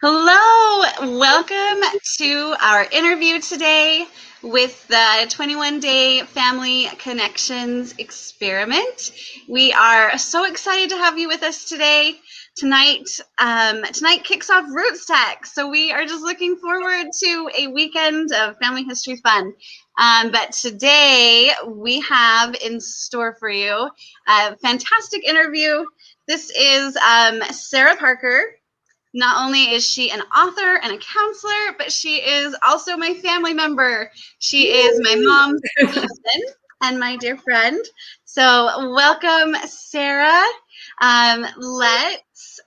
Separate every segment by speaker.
Speaker 1: Hello, welcome to our interview today with the 21-day Family Connections Experiment. We are so excited to have you with us today. Tonight kicks off Roots Tech, so we are just looking forward to a weekend of family history fun. But today we have in store for you a fantastic interview. This is Sara Parker. Not only is she an author and a counselor, but she is also my family member. She is my mom's cousin and my dear friend. So welcome, Sara. Let's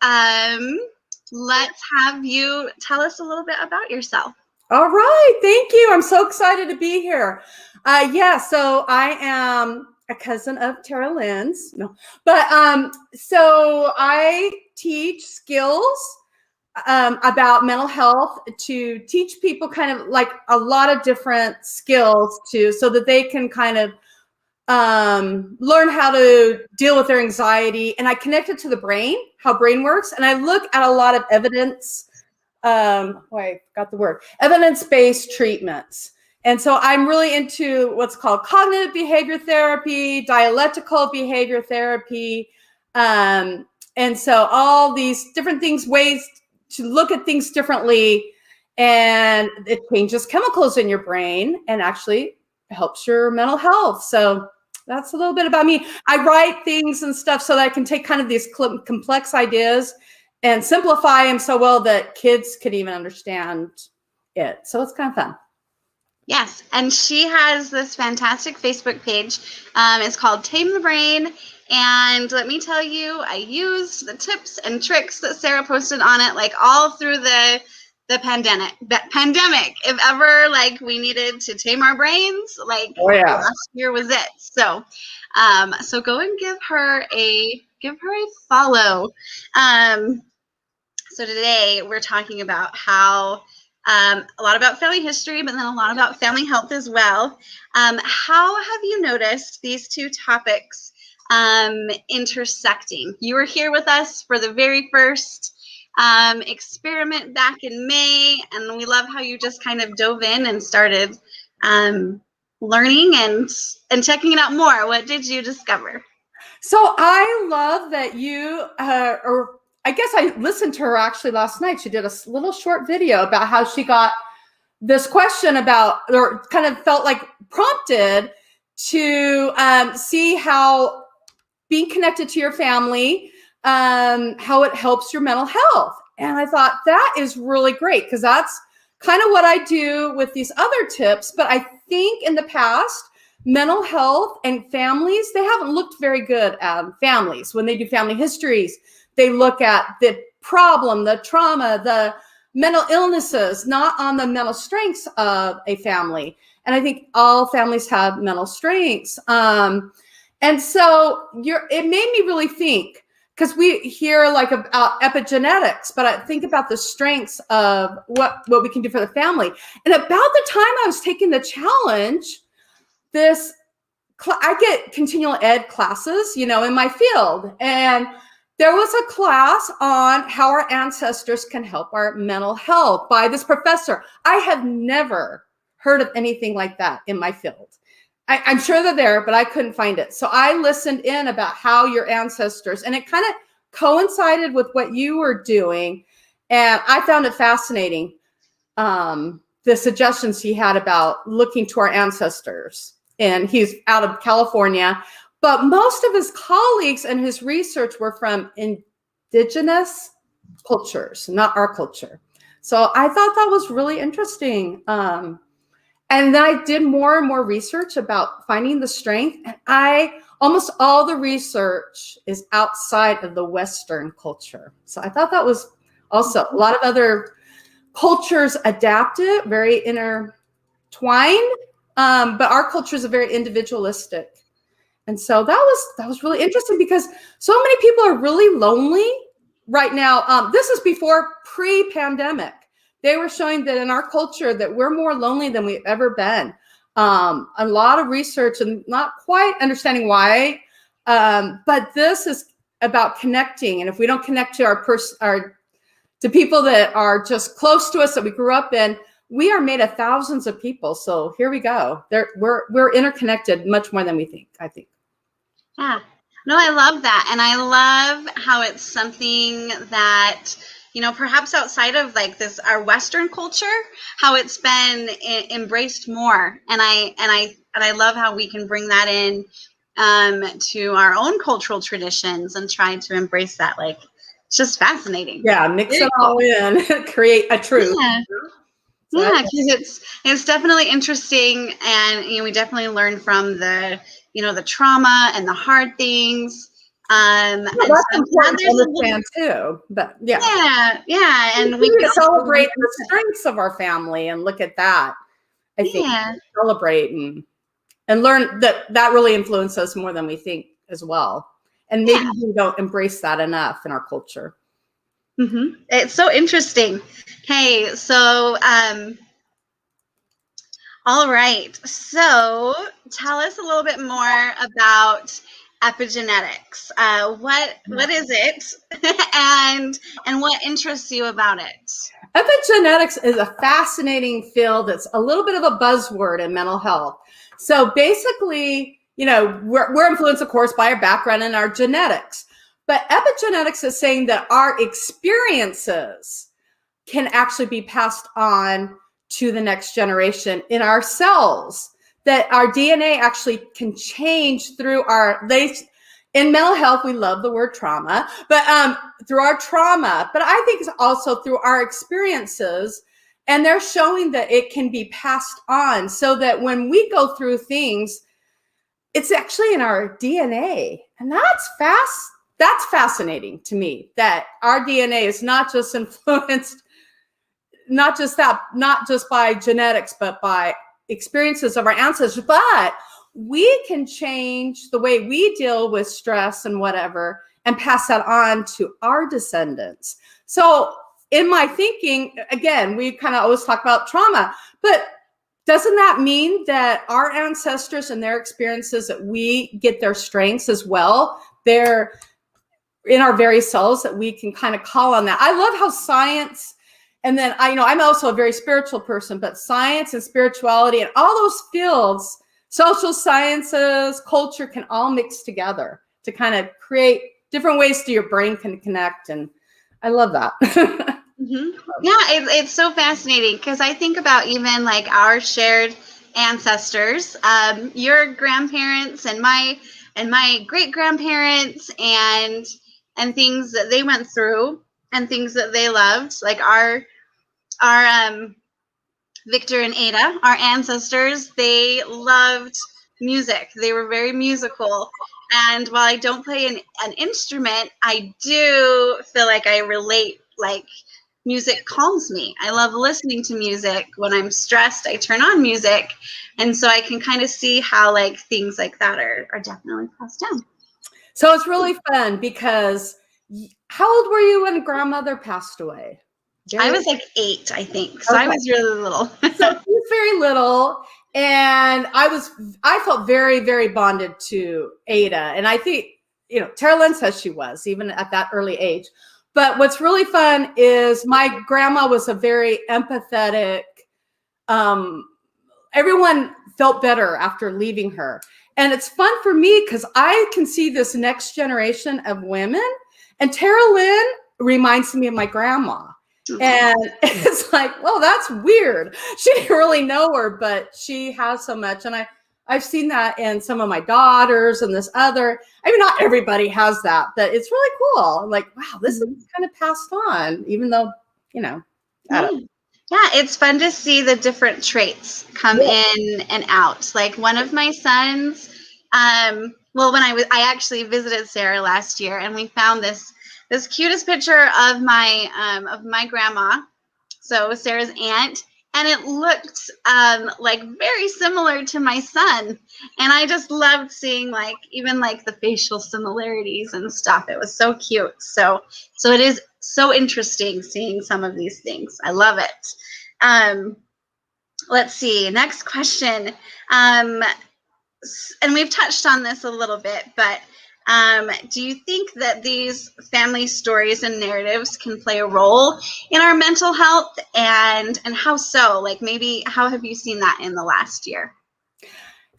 Speaker 1: have you tell us a little bit about yourself.
Speaker 2: All right, thank you. I'm so excited to be here. So I am a cousin of Tara Lynn's. So I teach skills about mental health to teach people kind of like a lot of different skills so that they can kind of learn how to deal with their anxiety. And I connect it to the brain, how brain works. And I look at a lot of evidence-based treatments. And so I'm really into what's called cognitive behavior therapy, dialectical behavior therapy. And so all these different things, ways to look at things differently, and it changes chemicals in your brain and actually helps your mental health. So that's a little bit about me. I write things and stuff so that I can take kind of these complex ideas and simplify them so well that kids could even understand it. So it's kind of fun.
Speaker 1: Yes, and she has this fantastic Facebook page. It's called Tame the Brain. And let me tell you, I used the tips and tricks that Sara posted on it, like all through the pandemic. If ever like we needed to tame our brains, like last year was it. So, so go and give her a follow. So today we're talking about how a lot about family history, but then a lot about family health as well. How have you noticed these two topics intersecting? You were here with us for the very first experiment back in May, and we love how you just kind of dove in and started learning and checking it out more. What did you discover?
Speaker 2: So I love that you I guess I listened to her actually last night. She did a little short video about how she got this question about, or kind of felt like prompted to see how being connected to your family, how it helps your mental health. And I thought that is really great because that's kind of what I do with these other tips. But I think in the past, mental health and families, they haven't looked very good at families. When they do family histories, they look at the problem, the trauma, the mental illnesses, not on the mental strengths of a family. And I think all families have mental strengths. And so it made me really think, because we hear like about epigenetics, but I think about the strengths of what we can do for the family. And about the time I was taking the challenge, I get continual ed classes, in my field. And there was a class on how our ancestors can help our mental health by this professor. I have never heard of anything like that in my field. I'm sure they're there, but I couldn't find it. So I listened in about how your ancestors, and it kind of coincided with what you were doing. And I found it fascinating, the suggestions he had about looking to our ancestors. And he's out of California. But most of his colleagues and his research were from indigenous cultures, not our culture. So I thought that was really interesting. And then I did more and more research about finding the strength. And almost all the research is outside of the Western culture. So I thought that was also a lot of other cultures adapted, very intertwined. But our culture is very individualistic. And so that was really interesting because so many people are really lonely right now. This is before pre-pandemic. They were showing that in our culture that we're more lonely than we've ever been. A lot of research and not quite understanding why, but this is about connecting. And if we don't connect to our to people that are just close to us that we grew up in. We are made of thousands of people. So here we go. We're interconnected much more than we think, I think.
Speaker 1: Yeah. No, I love that. And I love how it's something that, perhaps outside of like this, our Western culture, how it's been embraced more. And I love how we can bring that in to our own cultural traditions and try to embrace that. Like, it's just fascinating.
Speaker 2: Yeah, mix
Speaker 1: Very
Speaker 2: it all in, create a truth.
Speaker 1: Yeah.
Speaker 2: So
Speaker 1: Yeah, because it's definitely interesting, and we definitely learn from the trauma and the hard things. And
Speaker 2: that's
Speaker 1: so I'm glad
Speaker 2: important to
Speaker 1: there's a little,
Speaker 2: understand too. But yeah.
Speaker 1: yeah, and we
Speaker 2: We
Speaker 1: can
Speaker 2: can
Speaker 1: also
Speaker 2: celebrate the strengths of our family and look at that. I think
Speaker 1: yeah,
Speaker 2: celebrate and learn that really influences us more than we think as well. And maybe we don't embrace that enough in our culture.
Speaker 1: Mm-hmm. It's so interesting. Okay, so all right. So tell us a little bit more about epigenetics. What is it, and what interests you about it?
Speaker 2: Epigenetics is a fascinating field. It's a little bit of a buzzword in mental health. So basically, we're influenced, of course, by our background and our genetics. But epigenetics is saying that our experiences can actually be passed on to the next generation in our cells, that our DNA actually can change through in mental health, we love the word trauma, but through our trauma, but I think it's also through our experiences. And they're showing that it can be passed on so that when we go through things, it's actually in our DNA. And that's fascinating to me, that our DNA is not just influenced, not just by genetics, but by experiences of our ancestors. But we can change the way we deal with stress and whatever and pass that on to our descendants. So in my thinking, again, we kind of always talk about trauma, but doesn't that mean that our ancestors and their experiences, that we get their strengths as well? They're in our very cells, that we can kind of call on that. I love how science, and then I'm also a very spiritual person, but science and spirituality and all those fields, social sciences, culture, can all mix together to kind of create different ways to your brain can connect. And I love that.
Speaker 1: Mm-hmm. Yeah, it's so fascinating, because I think about even like our shared ancestors, your grandparents and my great grandparents, and things that they went through and things that they loved, like our Victor and Ada, our ancestors, they loved music. They were very musical. And while I don't play an instrument, I do feel like I relate, like music calms me. I love listening to music. When I'm stressed, I turn on music. And so I can kind of see how like things like that are definitely passed down.
Speaker 2: So it's really fun, because how old were you when grandmother passed away?
Speaker 1: I was like 8, I think. So okay. I was really little.
Speaker 2: So she was very little. And I felt very, very bonded to Ada. And I think, Tara Lynn says she was, even at that early age. But what's really fun is my grandma was a very empathetic, everyone felt better after leaving her. And it's fun for me because I can see this next generation of women. And Tara Lynn reminds me of my grandma. And it's like, well, that's weird. She didn't really know her, but she has so much. And I've seen that in some of my daughters and this other. I mean, not everybody has that, but it's really cool. I'm like, wow, this is kind of passed on, even though, I don't know.
Speaker 1: Yeah, it's fun to see the different traits come in and out. Like one of my sons, well, when I actually visited Sara last year, and we found this cutest picture of my grandma, so Sara's aunt, and it looked like very similar to my son, and I just loved seeing like even like the facial similarities and stuff. It was so cute. So it is so interesting seeing some of these things. I love it. Let's see, next question. And we've touched on this a little bit, but Do you think that these family stories and narratives can play a role in our mental health, and how so? Like, maybe how have you seen that in the last year?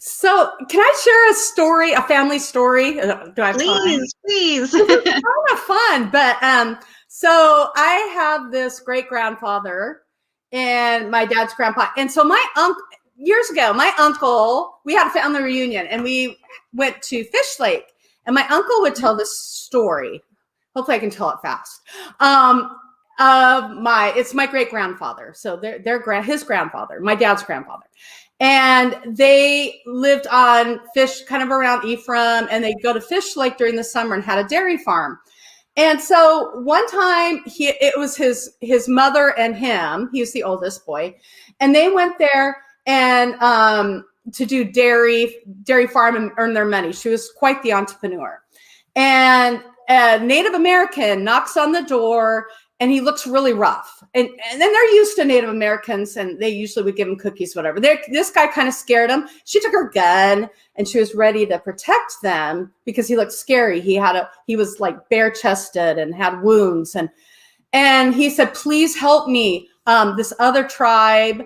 Speaker 2: So, can I share a story, a family story? Do I have time?
Speaker 1: Please.
Speaker 2: This is kind of fun, but so I have this great grandfather and my dad's grandpa, and so my uncle years ago, my uncle, we had a family reunion, and we went to Fish Lake, and my uncle would tell this story. Hopefully, I can tell it fast. It's my great grandfather, so his grandfather, my dad's grandfather. And they lived on Fish, kind of around Ephraim, and they'd go to Fish Lake during the summer and had a dairy farm. And so one time it was his mother and him, he was the oldest boy, and they went there and to do dairy farm and earn their money. She was quite the entrepreneur. And a Native American knocks on the door, and he looks really rough. And then they're used to Native Americans, and they usually would give him cookies, whatever. This guy kind of scared him. She took her gun, and she was ready to protect them because he looked scary. He was like bare chested and had wounds. And he said, "Please help me. This other tribe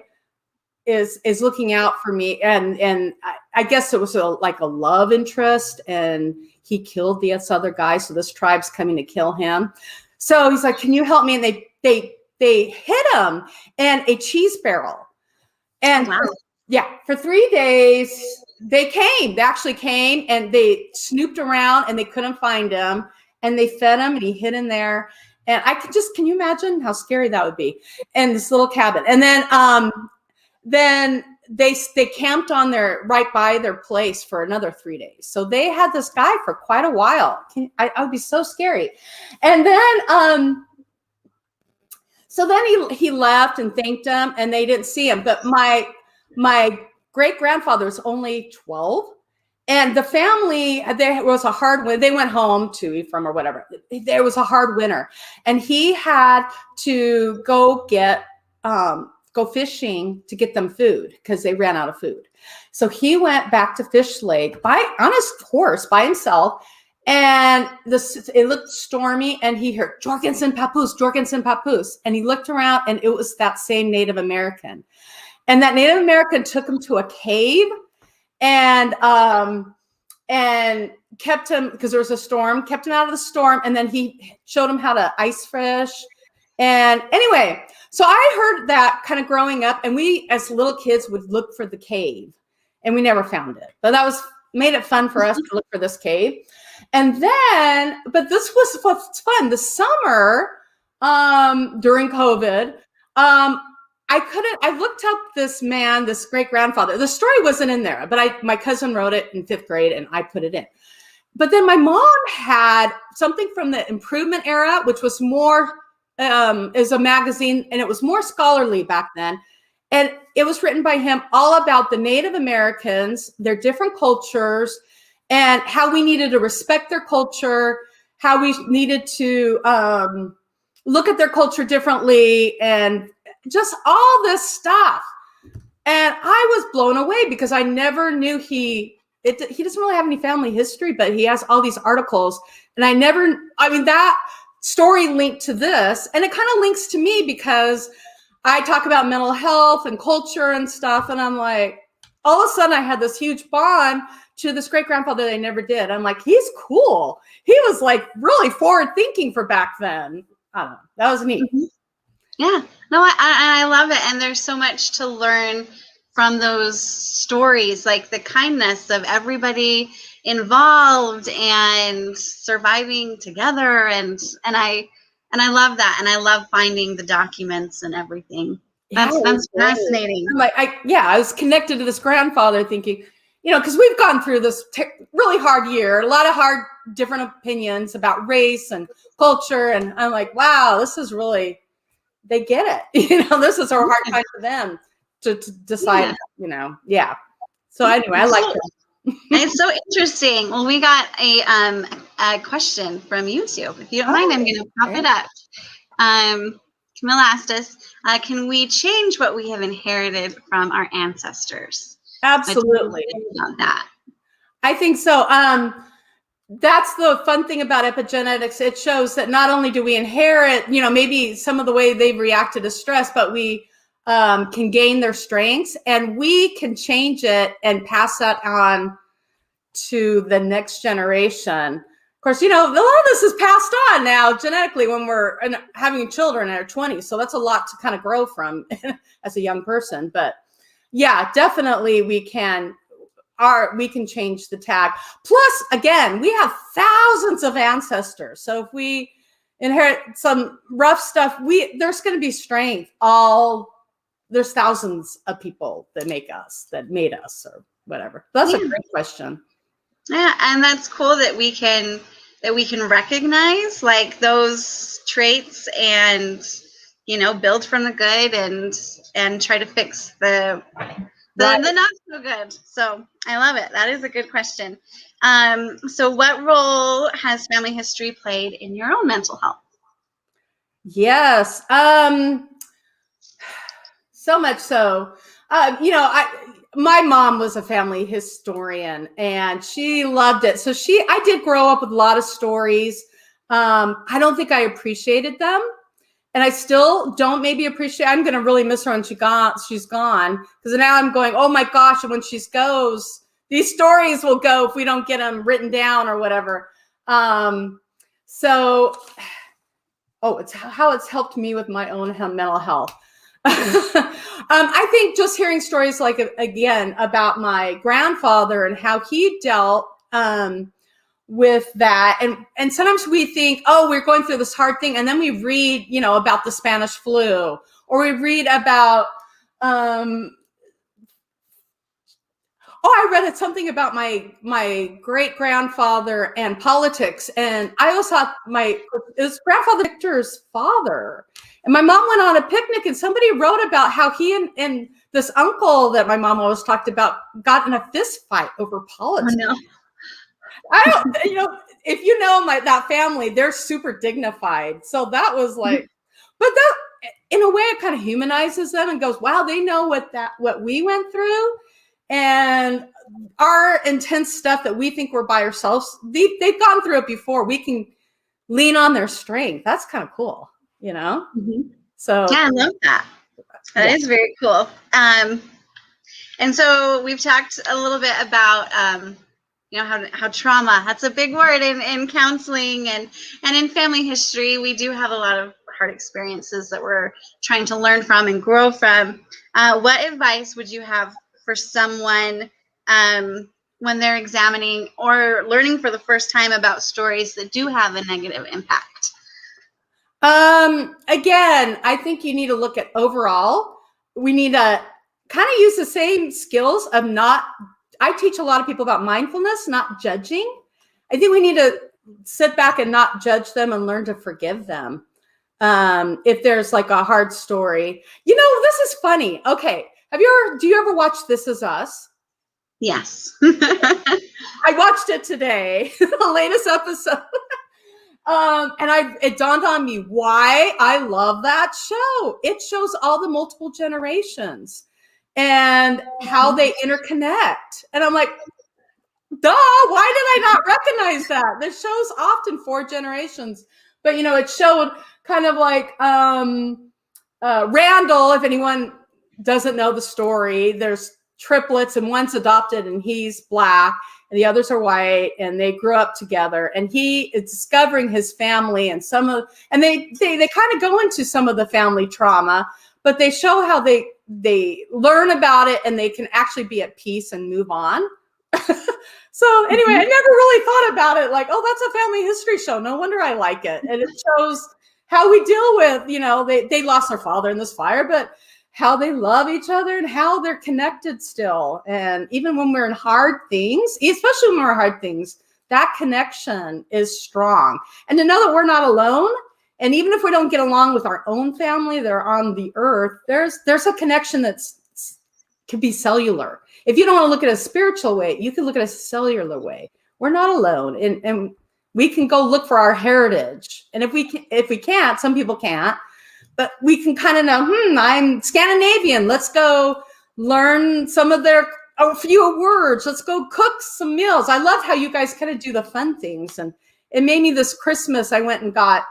Speaker 2: is looking out for me." And I guess it was like a love interest, and he killed this other guy. So this tribe's coming to kill him. So he's like, "Can you help me?" And they hit him in a cheese barrel. And
Speaker 1: Wow.
Speaker 2: for 3 days, they actually came, and they snooped around, and they couldn't find him. And they fed him, and he hid in there. And can you imagine how scary that would be in this little cabin? And then they camped on right by their place for another 3 days. So they had this guy for quite a while. I would be so scary. And then, so then he left and thanked them, and they didn't see him. But my great grandfather was only 12, and the family, there was a hard winter. They went home to Ephraim or whatever. There was a hard winter, and he had to go fishing to get them food because they ran out of food. So he went back to Fish Lake on his horse by himself, and it looked stormy, and he heard Jorgensen Papoose, and he looked around, and it was that same Native American. And that Native American took him to a cave and kept him, because there was a storm, kept him out of the storm, and then he showed him how to ice fish. And anyway, so I heard that kind of growing up, and we as little kids would look for the cave, and we never found it. But that made it fun for us to look for this cave. And then, but this was what's fun. The summer during COVID, I looked up this man, this great grandfather. The story wasn't in there, but my cousin wrote it in 5th grade, and I put it in. But then my mom had something from the Improvement era, which was more. Is a magazine, and it was more scholarly back then, and it was written by him all about the Native Americans, their different cultures, and how we needed to respect their culture, how we needed to look at their culture differently, and just all this stuff. And I was blown away because I never knew he doesn't really have any family history, but he has all these articles, and that story linked to this, and it kind of links to me because I talk about mental health and culture and stuff, and I'm like, all of a sudden I had this huge bond to this great grandfather that I never did. I'm like, he's cool. He was like really forward thinking for back then. I don't know. That was neat.
Speaker 1: Mm-hmm. Yeah, no, I love it, and there's so much to learn from those stories, like the kindness of everybody involved and surviving together, and I love that, and I love finding the documents and everything. That's fascinating.
Speaker 2: I'm like, I was connected to this grandfather, thinking, because we've gone through this really hard year, a lot of hard different opinions about race and culture, and I'm like, wow, this is really, they get it. This is a hard time for them to decide. So anyway, I like that.
Speaker 1: It's so interesting. Well, we got a question from YouTube. If you don't mind, I'm going to pop it up. Camilla asked us, can we change what we have inherited from our ancestors?
Speaker 2: Absolutely.
Speaker 1: About that.
Speaker 2: I think so. that's the fun thing about epigenetics. It shows that not only do we inherit, maybe some of the way they've reacted to stress, but we can gain their strengths, and we can change it and pass that on to the next generation. Of course, a lot of this is passed on now genetically when we're having children in our 20s. So that's a lot to kind of grow from as a young person. But yeah, definitely we can change the tag. Plus, again, we have thousands of ancestors. So if we inherit some rough stuff, there's going to be strength. There's thousands of people that made us, or whatever. That's a great question.
Speaker 1: Yeah, and that's cool that we can recognize like those traits and build from the good and try to fix the not so good. So I love it. That is a good question. So what role has family history played in your own mental health?
Speaker 2: Yes. So much so. My mom was a family historian and she loved it. So I did grow up with a lot of stories. I don't think I appreciated them. And I still don't maybe appreciate. I'm going to really miss her when she's gone. Because now I'm going, oh my gosh. And when she goes, these stories will go if we don't get them written down or whatever. It's how it's helped me with my own mental health. I think just hearing stories like, again, about my grandfather and how he dealt with that. And sometimes we think, oh, we're going through this hard thing. And then we read, about the Spanish flu, or we read about, I read something about my great grandfather and politics. And I always thought it was grandfather Victor's father. And my mom went on a picnic and somebody wrote about how he and this uncle that my mom always talked about got in a fist fight over politics.
Speaker 1: Oh, no.
Speaker 2: I don't, if that family, they're super dignified. So that was like, but that in a way it kind of humanizes them and goes, wow, they know what we went through. And our intense stuff that we think we're by ourselves, they've gone through it before. We can lean on their strength. That's kind of cool,
Speaker 1: Mm-hmm.
Speaker 2: So
Speaker 1: yeah, I love that. That is very cool. And so we've talked a little bit about how trauma, that's a big word in counseling and in family history. We do have a lot of hard experiences that we're trying to learn from and grow from. What advice would you have for someone when they're examining or learning for the first time about stories that do have a negative impact?
Speaker 2: Again, I think you need to look at overall. We need to kind of use the same skills of I teach a lot of people about mindfulness, not judging. I think we need to sit back and not judge them and learn to forgive them. If there's like a hard story, this is funny. Okay. Do you ever watch This Is Us?
Speaker 1: Yes.
Speaker 2: I watched it today, the latest episode. And it dawned on me why I love that show. It shows all the multiple generations and how they interconnect. And I'm like, duh, why did I not recognize that? The show's often 4 generations, but it showed kind of like Randall, if anyone doesn't know the story, there's triplets and one's adopted and he's Black and the others are white and they grew up together and he is discovering his family and they kind of go into some of the family trauma, but they show how they learn about it and they can actually be at peace and move on. So anyway, I never really thought about it like, oh, that's a family history show. No wonder I like it. And it shows how we deal with, they lost their father in this fire, but how they love each other and how they're connected still. And even when we're in hard things, especially when we're in hard things, that connection is strong. And to know that we're not alone. And even if we don't get along with our own family, they're on the earth, there's a connection can be cellular. If you don't want to look at it a spiritual way, you can look at it a cellular way. We're not alone. And we can go look for our heritage. And if we can't, some people can't, but we can kind of know, I'm Scandinavian. Let's go learn some of their a few words. Let's go cook some meals. I love how you guys kind of do the fun things. And it made me this Christmas, I went and got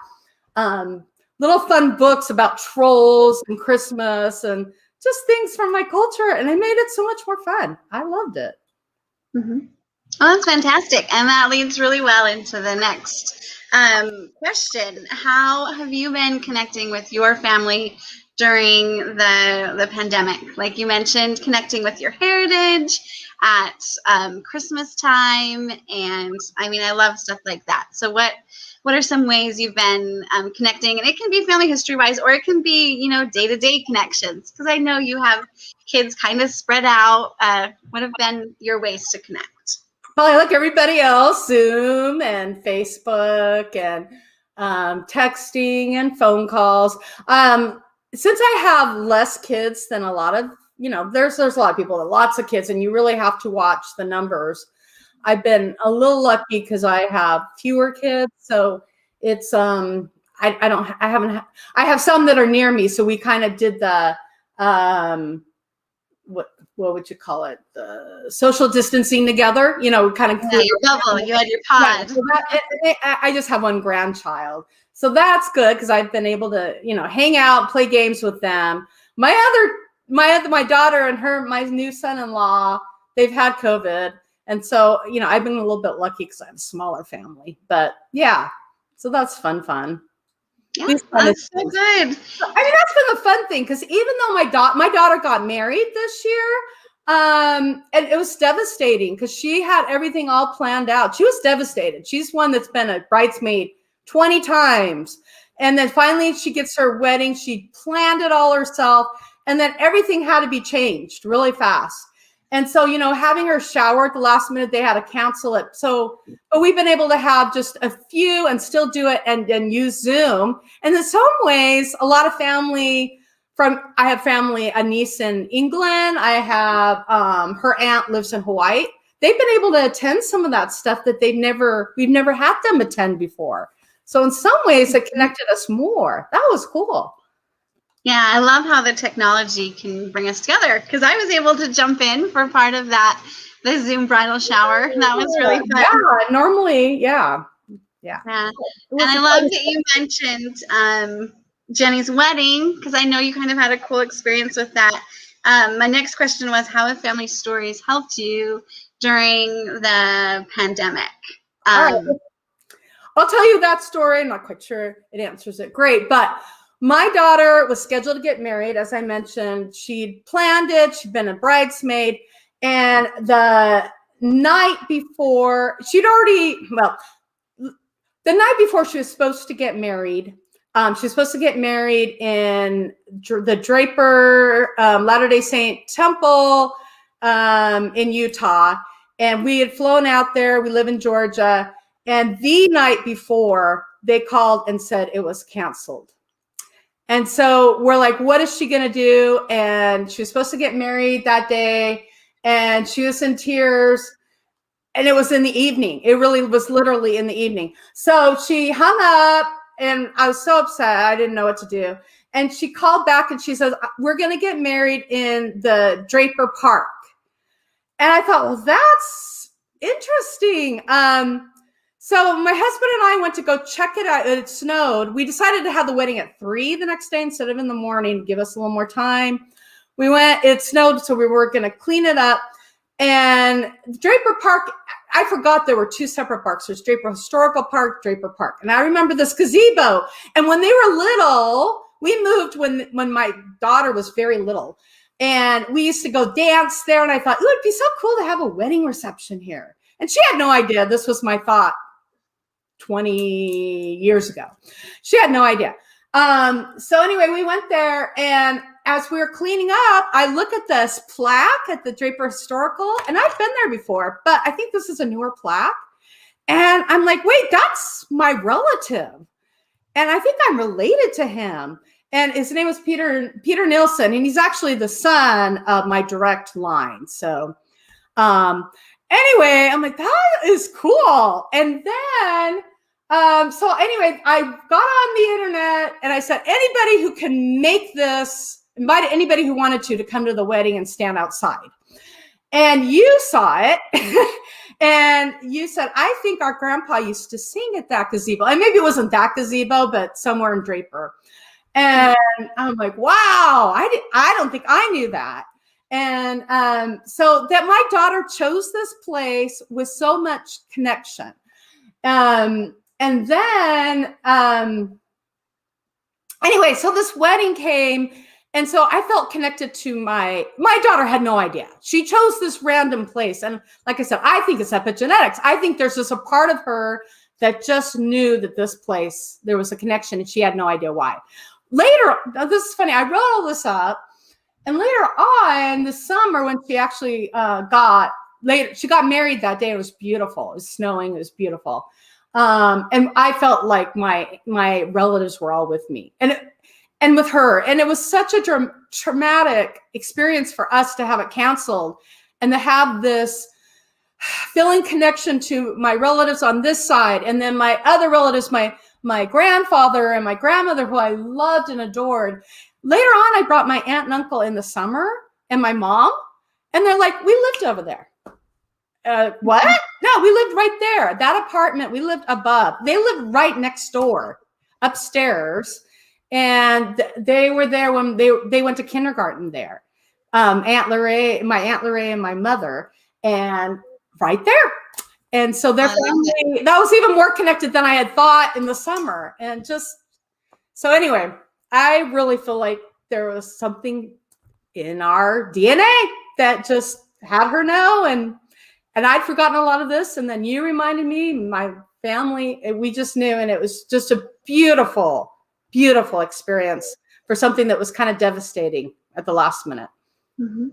Speaker 2: little fun books about trolls and Christmas and just things from my culture. And it made it so much more fun. I loved it.
Speaker 1: Mm-hmm. Well, that's fantastic. And that leads really well into the next question. How have you been connecting with your family during the pandemic? Like you mentioned, connecting with your heritage at Christmas time. And I mean, I love stuff like that. So what are some ways you've been connecting? And it can be family history wise, or it can be, you know, day-to-day connections. Because I know you have kids kind of spread out. What have been your ways to connect?
Speaker 2: Probably like everybody else, Zoom and Facebook and texting and phone calls. Since I have less kids than a lot of, you know, there's a lot of people with lots of kids, and you really have to watch the numbers. I've been a little lucky because I have fewer kids, so it's I have some that are near me, so we kind of did the what would you call it? The social distancing together, you know, kind of.
Speaker 1: Yeah, your bubble, you had your pod.
Speaker 2: Yeah, so I just have one grandchild. So that's good because I've been able to, you know, hang out, play games with them. My daughter and my new son-in-law, they've had COVID. And so, you know, I've been a little bit lucky because I have a smaller family. But yeah, so that's fun.
Speaker 1: Yeah, that's so good.
Speaker 2: I mean, that's been the fun thing because even though my daughter got married this year, and it was devastating because she had everything all planned out. She was devastated. She's one that's been a bridesmaid 20 times. And then finally she gets her wedding. She planned it all herself. And then everything had to be changed really fast. And so, you know, having her shower at the last minute, they had to cancel it. So, but we've been able to have just a few and still do it and use Zoom. And in some ways, a lot of family I have family, a niece in England. I have her aunt lives in Hawaii. They've been able to attend some of that stuff that we've never had them attend before. So in some ways, it connected us more. That was cool.
Speaker 1: Yeah, I love how the technology can bring us together because I was able to jump in for part of the Zoom bridal shower. That was really fun.
Speaker 2: Yeah, normally, yeah.
Speaker 1: And I love that you mentioned Jenny's wedding because I know you kind of had a cool experience with that. My next question was, how have family stories helped you during the pandemic?
Speaker 2: All right. I'll tell you that story. I'm not quite sure it answers it great, but my daughter was scheduled to get married. As I mentioned, she'd planned it. She'd been a bridesmaid. And the night before, the night before she was supposed to get married, she was supposed to get married in the Draper Latter-day Saint Temple in Utah. And we had flown out there. We live in Georgia. And the night before, they called and said it was canceled. And so we're like, what is she going to do? And she was supposed to get married that day. And she was in tears. And it was in the evening. It really was literally in the evening. So she hung up and I was so upset. I didn't know what to do. And she called back and she says, we're going to get married in the Draper Park. And I thought, well, that's interesting. So my husband and I went to go check it out. It snowed. We decided to have the wedding at 3 the next day instead of in the morning to give us a little more time. We went, it snowed, so we were going to clean it up. And Draper Park, I forgot there were 2 separate parks. There's Draper Historical Park, Draper Park. And I remember this gazebo. And when they were little, we moved when my daughter was very little. And we used to go dance there. And I thought, it would be so cool to have a wedding reception here. And she had no idea. This was my thought 20 years ago. She had no idea. So anyway, we went there, and as we were cleaning up, I look at this plaque at the Draper Historical, and I've been there before, but I think this is a newer plaque. And I'm like, wait, that's my relative. And I think I'm related to him. And his name was Peter Nilsson, and he's actually the son of my direct line. So anyway, I'm like, that is cool. And then so anyway, I got on the internet and I said, anybody who can make this, invited anybody who wanted to come to the wedding and stand outside. And you saw it. And you said, I think our grandpa used to sing at that gazebo. And maybe it wasn't that gazebo, but somewhere in Draper. And I'm like, wow, I don't think I knew that. And so that my daughter chose this place with so much connection. And then, anyway, so this wedding came. And so I felt connected to my daughter had no idea. She chose this random place. And like I said, I think it's epigenetics. I think there's just a part of her that just knew that this place, there was a connection and she had no idea why. Later, this is funny, I wrote all this up. And later on this summer, when she actually she got married that day. It was beautiful. It was snowing. It was beautiful. And I felt like my relatives were all with me and with her. And it was such a traumatic experience for us to have it canceled and to have this feeling connection to my relatives on this side. And then my other relatives, my grandfather and my grandmother, who I loved and adored. Later on, I brought my aunt and uncle in the summer and my mom, and they're like, we lived over there. What? No, we lived right there. That apartment, we lived above. They lived right next door, upstairs. And they were there when they went to kindergarten there. My Aunt Lorraine and my mother, and right there. And so their family, that was even more connected than I had thought in the summer. And just, so anyway, I really feel like there was something in our DNA that just had her know. And I'd forgotten a lot of this. And then you reminded me, my family, we just knew. And it was just a beautiful, beautiful experience for something that was kind of devastating at the last minute.
Speaker 1: Mm-hmm.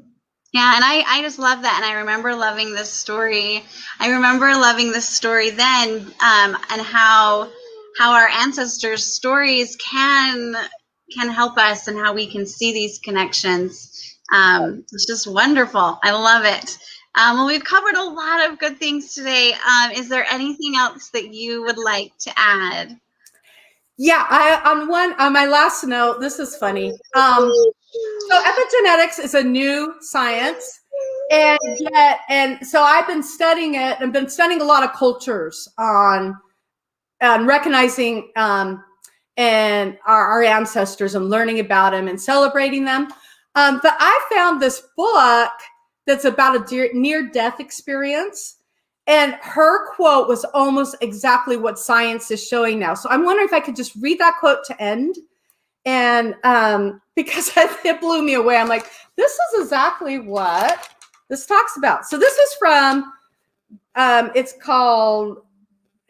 Speaker 1: Yeah, and I just love that. And I remember loving this story. I remember loving this story then, and how our ancestors' stories can help us and how we can see these connections. It's just wonderful. I love it. Well, we've covered a lot of good things today. Is there anything else that you would like to add?
Speaker 2: Yeah, on my last note, this is funny. So epigenetics is a new science, and so I've been studying it and been studying a lot of cultures on recognizing and our ancestors and learning about them and celebrating them. But I found this book that's about a near-death experience. And her quote was almost exactly what science is showing now. So I'm wondering if I could just read that quote to end. And because it blew me away. I'm like, this is exactly what this talks about. So this is from, it's called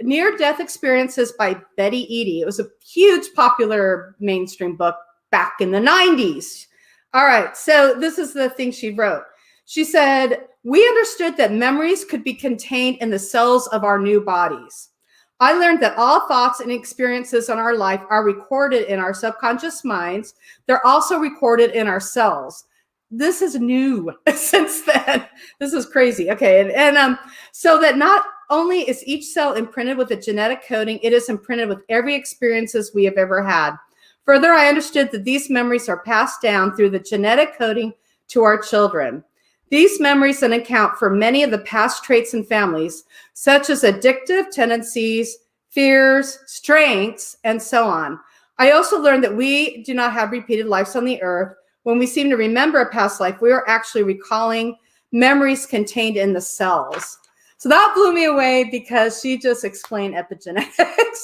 Speaker 2: Near-Death Experiences by Betty Eadie. It was a huge popular mainstream book back in the 90s. All right, so this is the thing she wrote. She said, we understood that memories could be contained in the cells of our new bodies. I learned that all thoughts and experiences in our life are recorded in our subconscious minds. They're also recorded in our cells. This is new since then. This is crazy. Okay, and so that not only is each cell imprinted with a genetic coding, it is imprinted with every experiences we have ever had. Further, I understood that these memories are passed down through the genetic coding to our children. These memories then account for many of the past traits in families, such as addictive tendencies, fears, strengths, and so on. I also learned that we do not have repeated lives on the earth. When we seem to remember a past life, we are actually recalling memories contained in the cells. So that blew me away because she just explained epigenetics.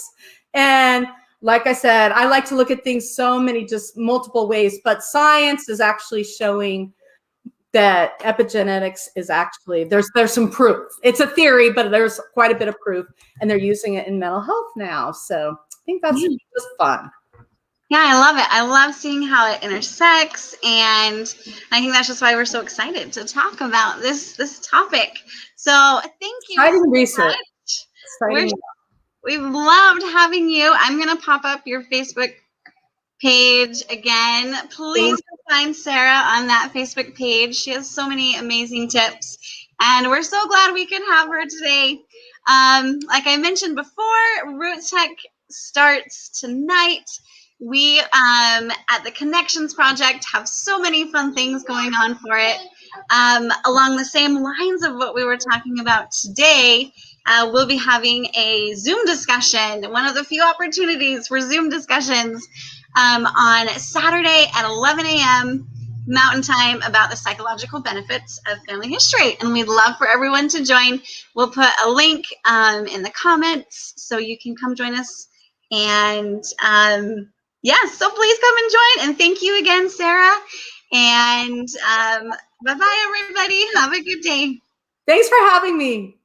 Speaker 2: And like I said, I like to look at things so many, just multiple ways, but science is actually showing that epigenetics is actually, there's some proof. It's a theory, but there's quite a bit of proof, and they're using it in mental health now. So I think that's just fun.
Speaker 1: Yeah, I love it. I love seeing how it intersects, and I think that's just why we're so excited to talk about this topic. So thank you.
Speaker 2: Exciting research.
Speaker 1: We've loved having you. I'm going to pop up your Facebook page again. Please find Sara on that Facebook page. She has so many amazing tips, and we're so glad we could have her today. Like I mentioned before, Roots Tech starts tonight. We at the Connections Project have so many fun things going on for it. Along the same lines of what we were talking about today, we'll be having a Zoom discussion, one of the few opportunities for Zoom discussions on Saturday at 11 a.m. Mountain Time about the psychological benefits of family history. And we'd love for everyone to join. We'll put a link in the comments so you can come join us. And yeah, so please come and join. And thank you again, Sara. And bye-bye, everybody. Have a good day.
Speaker 2: Thanks for having me.